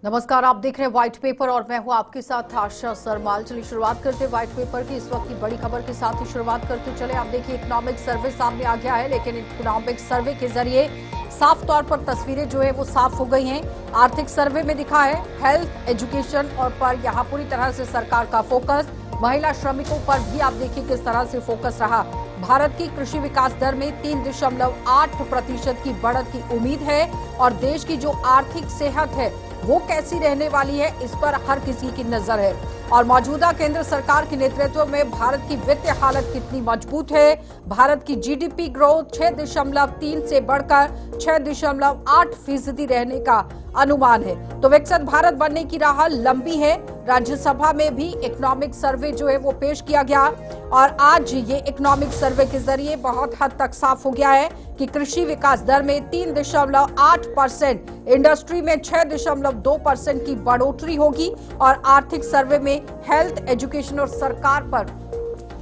नमस्कार, आप देख रहे हैं व्हाइट पेपर और मैं हूं आपके साथ आशा सरमाल। चलिए शुरुआत करते हैं व्हाइट पेपर की इस वक्त की बड़ी खबर के साथ ही शुरुआत करते चले। आप देखिए इकोनॉमिक सर्वे सामने आ गया है, लेकिन इकोनॉमिक सर्वे के जरिए साफ तौर पर तस्वीरें जो है वो साफ हो गई हैं। आर्थिक सर्वे में दिखा है हेल्थ एजुकेशन और पर यहाँ पूरी तरह से सरकार का फोकस, महिला श्रमिकों पर भी आप देखिए किस तरह से फोकस रहा। भारत की कृषि विकास दर में 3.8% की बढ़त की उम्मीद है और देश की जो आर्थिक सेहत है वो कैसी रहने वाली है, इस पर हर किसी की नजर है। और मौजूदा केंद्र सरकार के नेतृत्व में भारत की वित्तीय हालत कितनी मजबूत है। भारत की जीडीपी ग्रोथ 6.3 से बढ़कर 6.8% रहने का अनुमान है। तो विकसित भारत बनने की राह लंबी है। राज्यसभा में भी इकोनॉमिक सर्वे जो है वो पेश किया गया और आज ये इकोनॉमिक सर्वे के जरिए बहुत हद तक साफ हो गया है कि कृषि विकास दर में 3.8%, इंडस्ट्री में 6.2% की बढ़ोतरी होगी और आर्थिक सर्वे में हेल्थ एजुकेशन और सरकार पर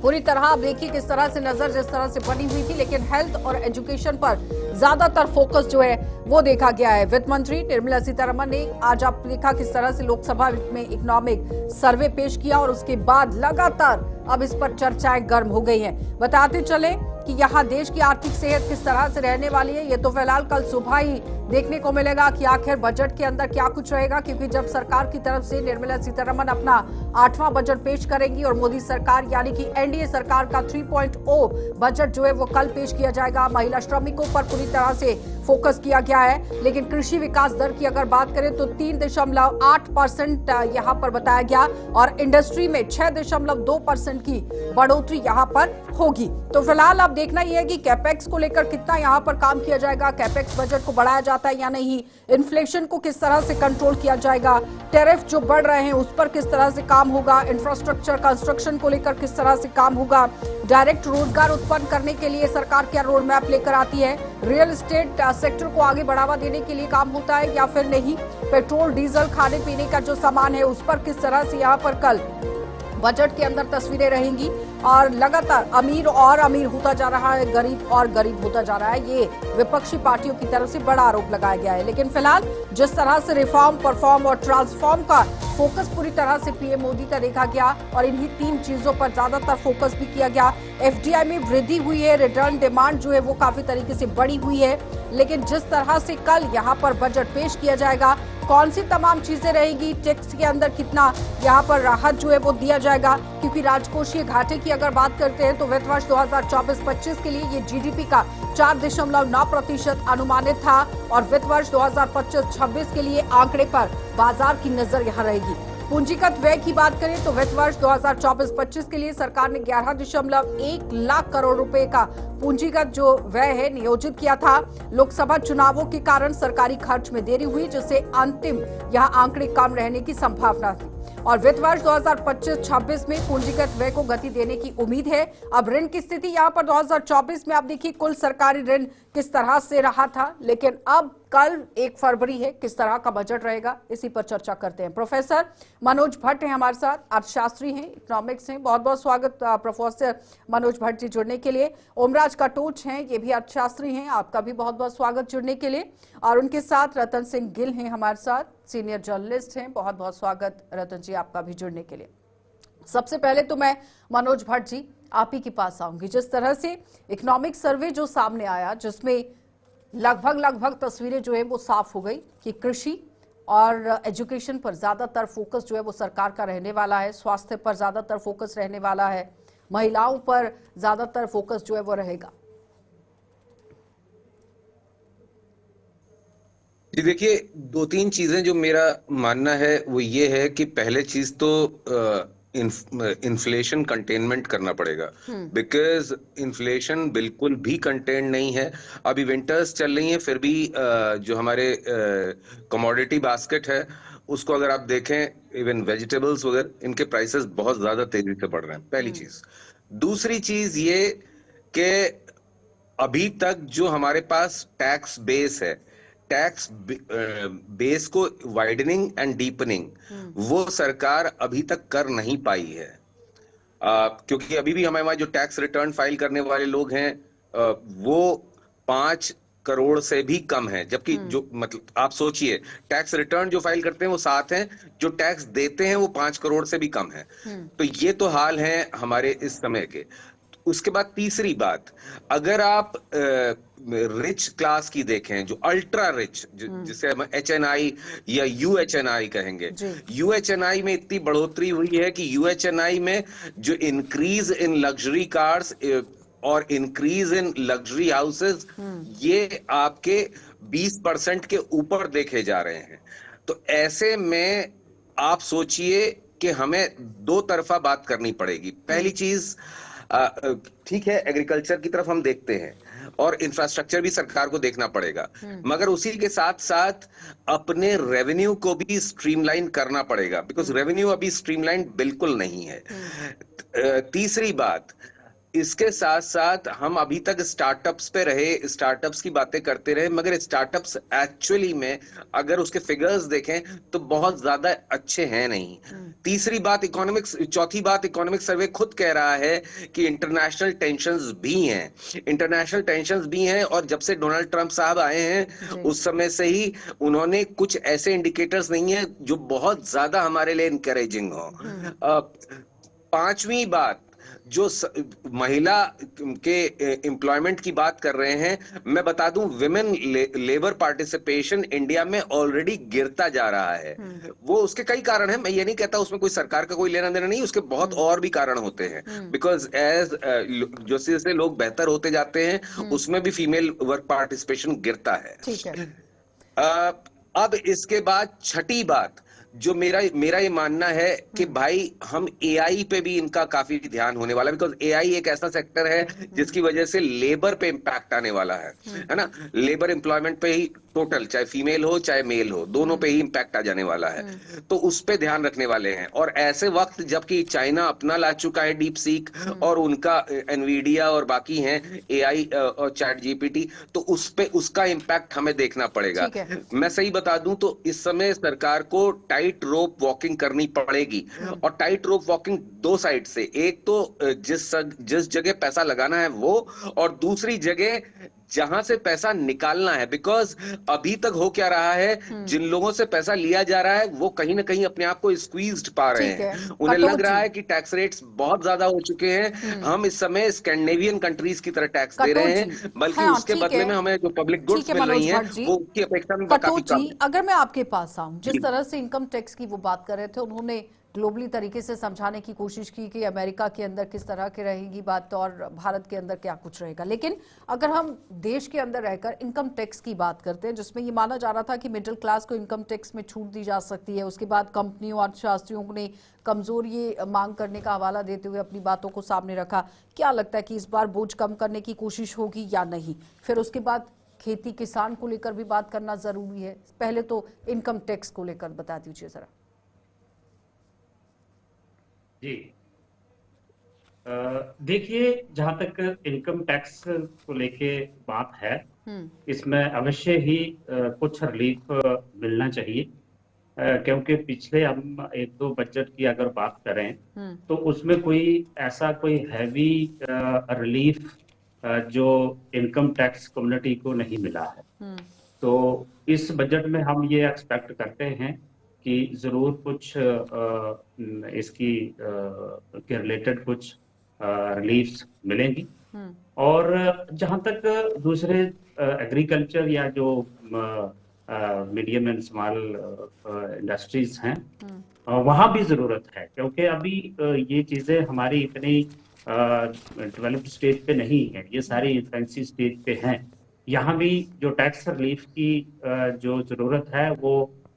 पूरी तरह आप देखिए किस तरह से नजर जिस तरह से बनी हुई थी, लेकिन हेल्थ और एजुकेशन पर ज्यादातर फोकस जो है वो देखा गया है। वित्त मंत्री निर्मला सीतारमण ने आज आप देखा किस तरह से लोकसभा में इकोनॉमिक सर्वे पेश किया और उसके बाद लगातार अब इस पर चर्चाएं गर्म हो गई हैं। बताते चले कि यहाँ देश की आर्थिक सेहत किस तरह से रहने वाली है, ये तो फिलहाल कल सुबह ही देखने को मिलेगा कि आखिर बजट के अंदर क्या कुछ रहेगा, क्योंकि जब सरकार की तरफ से निर्मला सीतारमण अपना 8वां बजट पेश करेंगी और मोदी सरकार यानी कि एनडीए सरकार का 3.0 बजट जो है वो कल पेश किया जाएगा। महिला श्रमिकों पर पूरी तरह से फोकस किया गया है, लेकिन कृषि विकास दर की अगर बात करें तो 3.8% यहाँ पर बताया गया और इंडस्ट्री में 6.2% की बढ़ोतरी यहाँ पर होगी। तो फिलहाल अब देखना यह है कि कैपेक्स को लेकर कितना यहाँ पर काम किया जाएगा, कैपेक्स बजट को बढ़ाया जाता है या नहीं, इन्फ्लेशन को किस तरह से कंट्रोल किया जाएगा, टैरिफ जो बढ़ रहे हैं उस पर किस तरह से काम होगा, इंफ्रास्ट्रक्चर कंस्ट्रक्शन को लेकर किस तरह से काम होगा, डायरेक्ट रोजगार उत्पन्न करने के लिए सरकार क्या रोड मैप लेकर आती है, रियल एस्टेट सेक्टर को आगे बढ़ावा देने के लिए काम होता है या फिर नहीं, पेट्रोल डीजल खाने पीने का जो सामान है उस पर किस तरह से यहाँ पर कल बजट के अंदर तस्वीरें रहेंगी। और लगातार अमीर और अमीर होता जा रहा है, गरीब और गरीब होता जा रहा है, ये विपक्षी पार्टियों की तरफ से बड़ा आरोप लगाया गया है। लेकिन फिलहाल जिस तरह से रिफॉर्म, परफॉर्म और ट्रांसफॉर्म का फोकस पूरी तरह से पीएम मोदी का देखा गया और इन्हीं 3 चीजों पर ज्यादातर फोकस भी किया गया। एफडीआई में वृद्धि हुई है, रिटर्न डिमांड जो है वो काफी तरीके से बढ़ी हुई है, लेकिन जिस तरह से कल यहाँ पर बजट पेश किया जाएगा, कौन सी तमाम चीजें रहेगी, टैक्स के अंदर कितना यहाँ पर राहत जो है वो दिया जाएगा, क्योंकि राजकोषीय घाटे की अगर बात करते हैं तो वित्त वर्ष 2024-25 के लिए ये जीडीपी का 4.9% अनुमानित था और वित्त वर्ष 2025-26 के लिए आंकड़े पर बाजार की नजर यहाँ रहेगी। पूंजीगत व्यय की बात करें तो वित्त वर्ष 2024-25 के लिए सरकार ने 11.1 लाख करोड़ रुपए का पूंजीगत जो व्यय है नियोजित किया था। लोकसभा चुनावों के कारण सरकारी खर्च में देरी हुई, जिससे अंतिम यह आंकड़े कम रहने की संभावना थी और वित्त वर्ष 2025-26 में पूंजीगत व्यय को गति देने की उम्मीद है। अब ऋण की स्थिति यहाँ पर 2024 में आप देखिए कुल सरकारी ऋण किस तरह से रहा था, लेकिन अब कल 1 फरवरी है, किस तरह का बजट रहेगा इसी पर चर्चा करते हैं। प्रोफेसर मनोज भट्ट हैं हमारे साथ, अर्थशास्त्री हैं, इकोनॉमिक्स हैं। बहुत बहुत स्वागत प्रोफेसर मनोज भट्ट जी जुड़ने के लिए। ओमराज कटोच हैं, ये भी अर्थशास्त्री हैं, आपका भी बहुत बहुत स्वागत जुड़ने के लिए। और उनके साथ रतन सिंह गिल हैं हमारे साथ, सीनियर जर्नलिस्ट हैं। बहुत बहुत स्वागत रतन जी आपका भी जुड़ने के लिए। सबसे पहले तो मैं मनोज भट्ट जी आप ही के पास आऊंगी। जिस तरह से इकोनॉमिक सर्वे जो सामने आया, जिसमें लगभग तस्वीरें जो है वो साफ हो गई कि कृषि और एजुकेशन पर ज्यादातर फोकस जो है वो सरकार का रहने वाला है, स्वास्थ्य पर ज्यादातर फोकस रहने वाला है, महिलाओं पर ज्यादातर फोकस जो है वो रहेगा। जी देखिए, 2-3 चीजें जो मेरा मानना है वो ये है कि पहले चीज तो इन्फ्लेशन कंटेनमेंट करना पड़ेगा, बिकॉज इन्फ्लेशन बिल्कुल भी कंटेन नहीं है। अभी विंटर्स चल रही हैं, फिर भी जो हमारे कमोडिटी बास्केट है उसको अगर आप देखें, इवन वेजिटेबल्स वगैरह, इनके प्राइसेस बहुत ज्यादा तेजी से बढ़ रहे हैं, पहली चीज। दूसरी चीज ये कि अभी तक जो हमारे पास टैक्स बेस है, टैक्स बेस को वाइडनिंग एंड डीपनिंग वो सरकार अभी तक कर नहीं पाई है। क्योंकि अभी भी हमारे जो टैक्स रिटर्न फाइल करने वाले लोग हैं वो 5 करोड़ से भी कम है, जबकि जो मतलब आप सोचिए टैक्स रिटर्न जो फाइल करते हैं वो 7 हैं, जो टैक्स देते हैं वो 5 करोड़ से भी कम है। तो ये तो हाल है हमारे इस समय के। उसके बाद तीसरी बात, अगर आप रिच क्लास की देखें, जो अल्ट्रा रिच, जिसे हम HNI या UHNI कहेंगे, जी। UHNI में इतनी बढ़ोतरी हुई है कि UHNI में जो इंक्रीज इन लग्जरी कार्स और इंक्रीज इन लग्जरी हाउसेस, ये आपके 20% के ऊपर देखे जा रहे हैं। तो ऐसे में आप सोचिए कि हमें दो तरफा बात करनी पड़ेगी। पहली चीज, ठीक है, एग्रीकल्चर की तरफ हम देखते हैं और इंफ्रास्ट्रक्चर भी सरकार को देखना पड़ेगा, मगर उसी के साथ साथ अपने रेवेन्यू को भी स्ट्रीमलाइन करना पड़ेगा, बिकॉज रेवेन्यू अभी स्ट्रीमलाइन बिल्कुल नहीं है। तीसरी बात, इसके साथ साथ हम अभी तक स्टार्टअप्स पे रहे, स्टार्टअप्स की बातें करते रहे, मगर स्टार्टअप्स एक्चुअली में अगर उसके फिगर्स देखें तो बहुत ज्यादा अच्छे हैं नहीं। तीसरी बात इकोनॉमिक्स, चौथी बात इकोनॉमिक सर्वे खुद कह रहा है कि इंटरनेशनल टेंशंस भी हैं, इंटरनेशनल टेंशंस भी हैं, और जब से डोनाल्ड ट्रंप साहब आए हैं उस समय से ही उन्होंने कुछ ऐसे इंडिकेटर्स नहीं है जो बहुत ज्यादा हमारे लिए इंकरेजिंग हो। पांचवी बात, जो महिला के एम्प्लॉयमेंट की बात कर रहे हैं, मैं बता दूं विमेन लेबर पार्टिसिपेशन इंडिया में ऑलरेडी गिरता जा रहा है। वो उसके कई कारण हैं, मैं ये नहीं कहता उसमें कोई सरकार का कोई लेना देना नहीं, उसके बहुत और भी कारण होते हैं, बिकॉज एज जैसे जैसे लोग बेहतर होते जाते हैं उसमें भी फीमेल वर्क पार्टिसिपेशन गिरता है। ठीक है। अब इसके बाद छठी बात, जो मेरा ये मानना है कि भाई हम AI पे भी इनका काफी ध्यान होने वाला है, बिकॉज AI एक ऐसा सेक्टर है जिसकी वजह से लेबर पे इम्पैक्ट आने वाला है ना। लेबर एम्प्लॉयमेंट पे ही टोटल, चाहे फीमेल हो चाहे मेल हो, दोनों पे ही इम्पैक्ट आ जाने वाला है, तो उस पे ध्यान रखने वाले हैं। और ऐसे वक्त जबकि चाइना अपना ला चुका है डीप सीक, और उनका एनवीडिया और बाकी हैं AI और चैट GPT, तो उस पे उसका इम्पैक्ट हमें देखना पड़ेगा। ठीक है। मैं सही बता दूं तो इस समय सरकार को टाइट रोप वॉकिंग करनी पड़ेगी, और टाइट रोप वॉकिंग दो साइड से, एक तो जिस जगह पैसा लगाना है वो, और दूसरी जगह जहां से पैसा निकालना है, बिकॉज अभी तक हो क्या रहा है, जिन लोगों से पैसा लिया जा रहा है वो कहीं ना कहीं अपने आप को स्क्वीज्ड पा रहे ठीक है। हैं। उन्हें कटोच लग रहा जी। है कि टैक्स रेट्स बहुत ज्यादा हो चुके हैं, हम इस समय स्कैंडिनेवियन कंट्रीज की तरह टैक्स दे कटोच रहे जी। हैं, बल्कि हाँ उसके ठीक बदले है। में हमें जो पब्लिक ठीक गुड्स है मिल रही मनोज हैं भट्ट जी। वो उसकी अपेक्षा में काफी कटोच कम जी, है। अगर मैं आपके पास आऊं, जिस तरह से इनकम टैक्स की वो बात कर रहे थे, उन्होंने ग्लोबली तरीके से समझाने की कोशिश की कि अमेरिका के अंदर किस तरह की रहेगी बात और भारत के अंदर क्या कुछ रहेगा, लेकिन अगर हम देश के अंदर रहकर इनकम टैक्स की बात करते हैं, जिसमें ये माना जा रहा था कि मिडिल क्लास को इनकम टैक्स में छूट दी जा सकती है, उसके बाद कंपनियों और अर्थशास्त्रियों ने कमजोर ये मांग करने का हवाला देते हुए अपनी बातों को सामने रखा, क्या लगता है कि इस बार बोझ कम करने की कोशिश होगी या नहीं? फिर उसके बाद खेती किसान को लेकर भी बात करना जरूरी है, पहले तो इनकम टैक्स को लेकर बता दीजिए जरा। जी, देखिए, जहां तक इनकम टैक्स को लेके बात है, इसमें अवश्य ही कुछ रिलीफ मिलना चाहिए, क्योंकि पिछले हम एक दो बजट की अगर बात करें तो उसमें कोई हैवी रिलीफ जो इनकम टैक्स कम्युनिटी को नहीं मिला है। तो इस बजट में हम ये एक्सपेक्ट करते हैं कि जरूर कुछ इसकी के रिलेटेड कुछ रिलीफ्स मिलेंगी। और जहां तक दूसरे एग्रीकल्चर या जो मीडियम एंड स्मॉल इंडस्ट्रीज हैं, वहां भी जरूरत है, क्योंकि अभी ये चीजें हमारी इतनी डेवलप्ड स्टेज पे नहीं है, ये सारी इन्फेंसी स्टेज पे हैं। यहाँ भी जो टैक्स रिलीफ की जो जरूरत है वो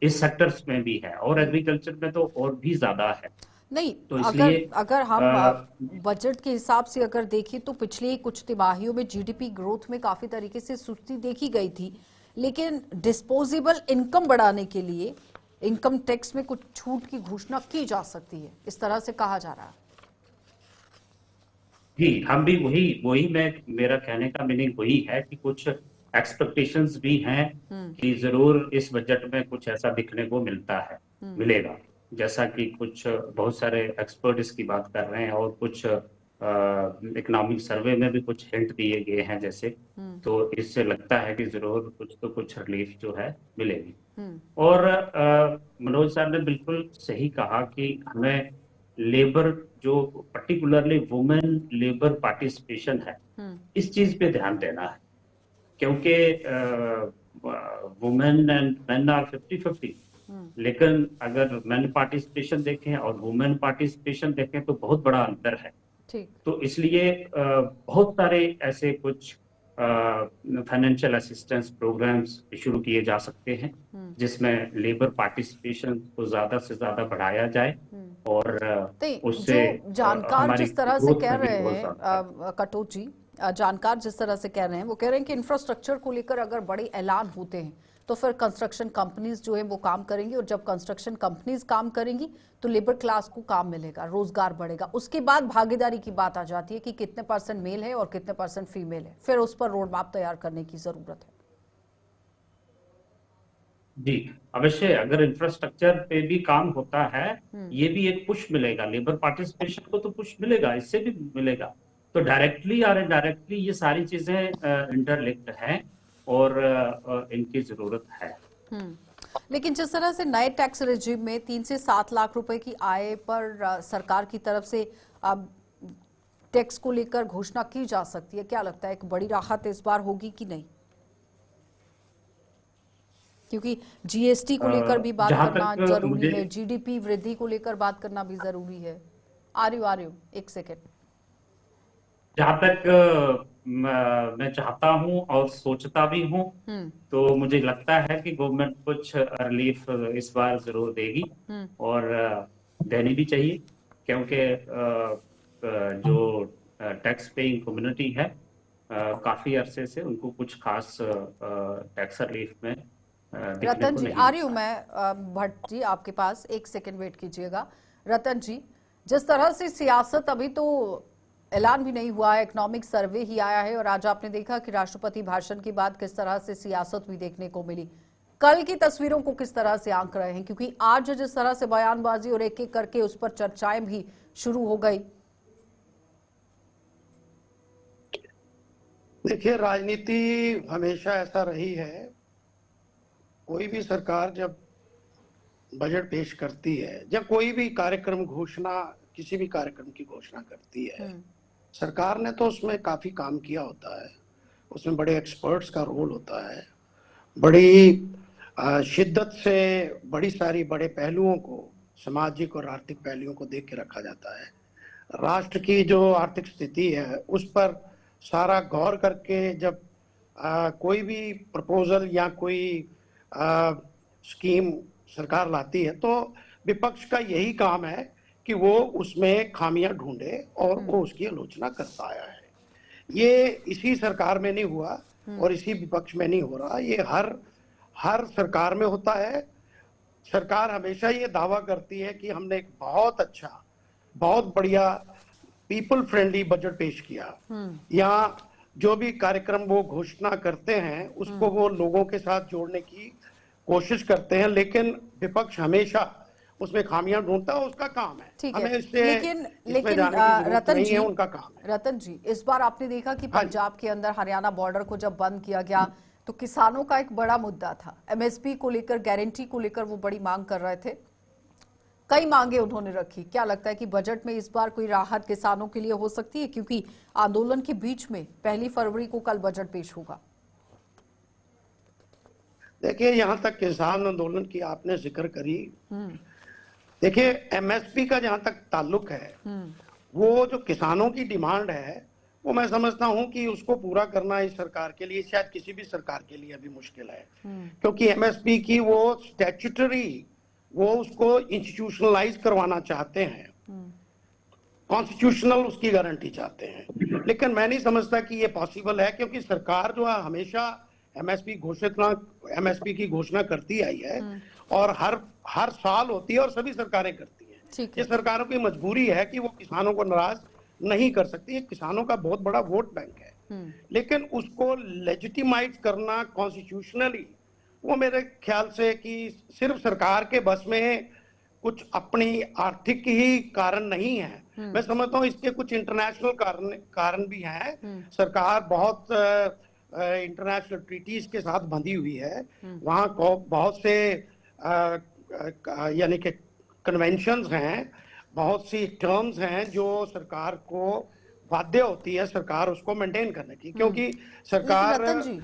इस सेक्टर्स में भी है, और एग्रीकल्चर में तो और भी ज्यादा है। नहीं, तो अगर इसलिए अगर हम बजट के हिसाब से अगर देखें तो पिछले कुछ तिमाहियों में जीडीपी ग्रोथ में काफी तरीके से सुस्ती देखी गई थी, लेकिन डिस्पोजेबल इनकम बढ़ाने के लिए इनकम टैक्स में कुछ छूट की घोषणा की जा सकती है, इस तरह से कहा जा रहा है। जी, हम भी वही वही मैं मेरा कहने का मीनिंग वही है कि कुछ एक्सपेक्टेशंस भी हैं कि जरूर इस बजट में कुछ ऐसा दिखने को मिलेगा, जैसा कि कुछ बहुत सारे एक्सपर्ट इसकी बात कर रहे हैं, और कुछ इकोनॉमिक सर्वे में भी कुछ हिंट दिए गए हैं जैसे, तो इससे लगता है कि जरूर कुछ तो कुछ रिलीफ जो है मिलेगी। और मनोज साहब ने बिल्कुल सही कहा कि हमें लेबर जो पर्टिकुलरली वुमेन लेबर पार्टिसिपेशन है, इस चीज पे ध्यान देना है, क्योंकि वुमेन एंड मेन आर 50-50, लेकिन अगर मेन पार्टिसिपेशन देखें और वुमेन पार्टिसिपेशन देखें तो बहुत बड़ा अंतर है। तो इसलिए बहुत सारे ऐसे कुछ फाइनेंशियल असिस्टेंस प्रोग्राम्स शुरू किए जा सकते हैं जिसमें लेबर पार्टिसिपेशन को ज्यादा से ज्यादा बढ़ाया जाए, और उससे जो जानकार जिस तरह से कह रहे हैं कटोच जी, जानकार जिस तरह से कह रहे हैं, वो कह रहे हैं कि इंफ्रास्ट्रक्चर को लेकर अगर बड़े ऐलान होते हैं तो फिर कंस्ट्रक्शन कंपनीज जो है वो काम करेंगी, और जब कंस्ट्रक्शन कंपनीज काम करेंगी तो लेबर क्लास को काम मिलेगा, रोजगार बढ़ेगा। उसके बाद भागीदारी की बात आ जाती है कि कितने % मेल है और कितने % फीमेल है, फिर उस पर रोड मैप तैयार करने की जरूरत है। जी अवश्य, अगर इंफ्रास्ट्रक्चर पे भी काम होता है, ये भी एक पुश मिलेगा, लेबर पार्टिसिपेशन को तो पुश मिलेगा, इससे भी मिलेगा। तो डायरेक्टली और इनडायरेक्टली ये सारी चीजें इंटरलिंक्ड हैं और इनकी जरूरत है। लेकिन जिस तरह से नए टैक्स रेजिम में 3 से 7 लाख रुपए की आय पर सरकार की तरफ से टैक्स को लेकर घोषणा की जा सकती है, क्या लगता है एक बड़ी राहत इस बार होगी कि नहीं? क्योंकि जीएसटी को लेकर भी बात करना जरूरी है, जीडीपी वृद्धि को लेकर बात करना भी जरूरी है। आ रही हूँ एक सेकेंड। जहां तक मैं चाहता हूं और सोचता भी हूं, तो मुझे लगता है कि गवर्नमेंट कुछ रिलीफ इस बार जरूर देगी, और देनी भी चाहिए, क्योंकि जो टैक्स पेइंग कम्युनिटी है काफी अरसे से उनको कुछ खास टैक्स रिलीफ में रतन जी आ रही हूँ मैं, भट्ट जी आपके पास, एक सेकेंड वेट कीजिएगा। रतन जी, जिस तरह से सियासत अभी तो ऐलान भी नहीं हुआ है, इकोनॉमिक सर्वे ही आया है, और आज आपने देखा कि राष्ट्रपति भाषण के बाद किस तरह से सियासत भी देखने को मिली। कल की तस्वीरों को किस तरह से आंक रहे हैं, क्योंकि आज जिस तरह से बयानबाजी और एक एक करके उस पर चर्चाएं भी शुरू हो गई। देखिए, राजनीति हमेशा ऐसा रही है, कोई भी सरकार जब बजट पेश करती है, जब कोई भी कार्यक्रम घोषणा, किसी भी कार्यक्रम की घोषणा करती है, सरकार ने तो उसमें काफी काम किया होता है, उसमें बड़े एक्सपर्ट्स का रोल होता है, बड़ी शिद्दत से बड़ी सारी बड़े पहलुओं को, सामाजिक और आर्थिक पहलुओं को देख के रखा जाता है। राष्ट्र की जो आर्थिक स्थिति है उस पर सारा गौर करके जब कोई भी प्रपोजल या कोई स्कीम सरकार लाती है, तो विपक्ष का यही काम है कि वो उसमें खामियां ढूंढे और वो उसकी आलोचना करता आया है। ये इसी सरकार में नहीं हुआ और इसी विपक्ष में नहीं हो रहा, ये हर सरकार में होता है। सरकार हमेशा ये दावा करती है कि हमने एक बहुत अच्छा, बहुत बढ़िया पीपल फ्रेंडली बजट पेश किया, या जो भी कार्यक्रम वो घोषणा करते हैं उसको वो लोगों के साथ जोड़ने की कोशिश करते हैं, लेकिन विपक्ष हमेशा उसमें खामियां ढूंढता है, उसका काम है। हमें इससे लेकिन रतन जी, उनका काम है। रतन जी, इस बार आपने देखा कि पंजाब के अंदर हरियाणा बॉर्डर को जब बंद किया गया तो किसानों का एक बड़ा मुद्दा था, एमएसपी को लेकर, गारंटी को लेकर वो बड़ी मांग कर रहे थे, कई मांगे उन्होंने रखी। क्या लगता है कि बजट में इस बार कोई राहत किसानों के लिए हो सकती है, क्योंकि आंदोलन के बीच में 1 फरवरी को कल बजट पेश होगा? देखिए, यहाँ तक किसान आंदोलन की आपने जिक्र करी, देखिए एमएसपी का जहां तक ताल्लुक है, वो जो किसानों की डिमांड है, वो मैं समझता हूं कि उसको पूरा करना इस सरकार के लिए, शायद किसी भी सरकार के लिए अभी मुश्किल है, क्योंकि एमएसपी की वो स्टैट्यूटरी, वो उसको इंस्टीट्यूशनलाइज करवाना चाहते हैं, कॉन्स्टिट्यूशनल उसकी गारंटी चाहते हैं, लेकिन मैं नहीं समझता कि ये पॉसिबल है, क्योंकि सरकार जो है हमेशा एमएसपी की घोषणा करती आई है, और हर साल होती है और सभी सरकारें करती हैं। ये सरकारों की मजबूरी है कि वो किसानों को नाराज नहीं कर सकती, किसानों का बहुत बड़ा वोट बैंक है, लेकिन उसको लेजिटिमाइज करना कॉन्स्टिट्यूशनली, वो मेरे ख्याल से कि सिर्फ सरकार के बस में कुछ अपनी आर्थिक ही कारण नहीं है, मैं समझता हूँ इसके कुछ इंटरनेशनल कारण भी हैं। सरकार बहुत इंटरनेशनल ट्रीटीज के साथ बंधी हुई है। वहाँ को बहुत से यानी कि कन्वेंशंस हैं, बहुत सी टर्म्स हैं जो सरकार को बाध्य होती है सरकार उसको मेंटेन करने की, क्योंकि सरकार रतन जी,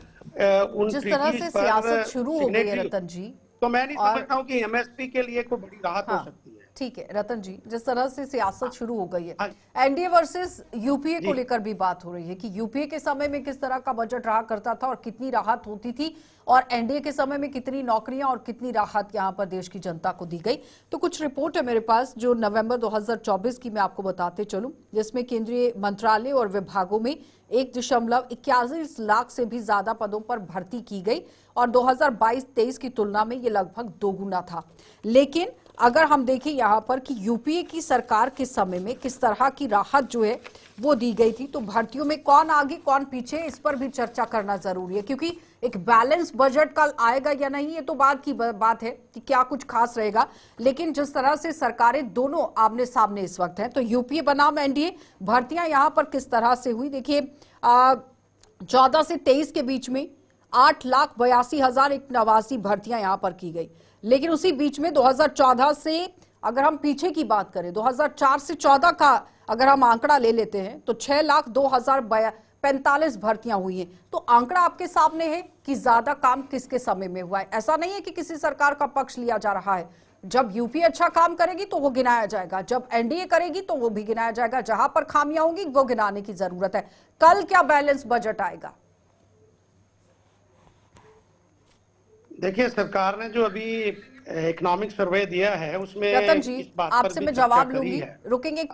उन जिस तरह ट्रीटीज से पर सियासत शुरू हो गई है सिग्नेटरी, रतन जी, तो मैं नहीं और समझता हूँ कि एमएसपी के लिए कोई बड़ी राहत हो हाँ सकती है। ठीक है रतन जी, जिस तरह से सियासत शुरू हो गई है, हाँ, एनडीए वर्सेस यूपीए को जी। लेकर भी बात हो रही है कि यूपीए के समय में किस तरह का बजट रहा करता था और कितनी राहत होती थी, और एनडीए के समय में कितनी नौकरियां और कितनी राहत यहां पर देश की जनता को दी गई। तो कुछ रिपोर्ट है मेरे पास जो नवंबर 2024 की मैं आपको बताते चलूं, जिसमें केंद्रीय मंत्रालय और विभागों में 1.81 लाख से भी ज्यादा पदों पर भर्ती की गई और 2022-23 की तुलना में ये लगभग दोगुना था। लेकिन अगर हम देखें यहाँ पर कि यूपीए की सरकार के समय में किस तरह की राहत जो है वो दी गई थी, तो भर्तियों में कौन आगे कौन पीछे, इस पर भी चर्चा करना जरूरी है, क्योंकि एक बैलेंस बजट कल आएगा या नहीं ये तो बात की बात है कि क्या कुछ खास रहेगा। लेकिन जिस तरह से सरकारें दोनों आमने सामने इस वक्त हैं, तो यूपीए बनाम एनडीए, भर्तियां यहाँ पर किस तरह से हुई देखिए। 14 से 23 के बीच में 8,82,189 भर्तियां यहां पर की गई। लेकिन उसी बीच में 2014 से अगर हम पीछे की बात करें, 2004 से 14 का अगर हम आंकड़ा ले लेते हैं तो 6,02,045 भर्तियां हुई हैं। तो आंकड़ा आपके सामने है कि ज्यादा काम किसके समय में हुआ है। ऐसा नहीं है कि किसी सरकार का पक्ष लिया जा रहा है। जब यूपी अच्छा काम करेगी तो वो गिनाया जाएगा, जब एनडीए करेगी तो वो भी गिनाया जाएगा, जहां पर खामियां होंगी वो गिनाने की जरूरत है। कल क्या बैलेंस बजट आएगा? देखिए, सरकार ने जो अभी इकोनॉमिक सर्वे दिया है उसमें रतन जी, इस बात पर आपसे भी मैं चर्चा जवाब करी लूंगी, है। रुकेंगे एक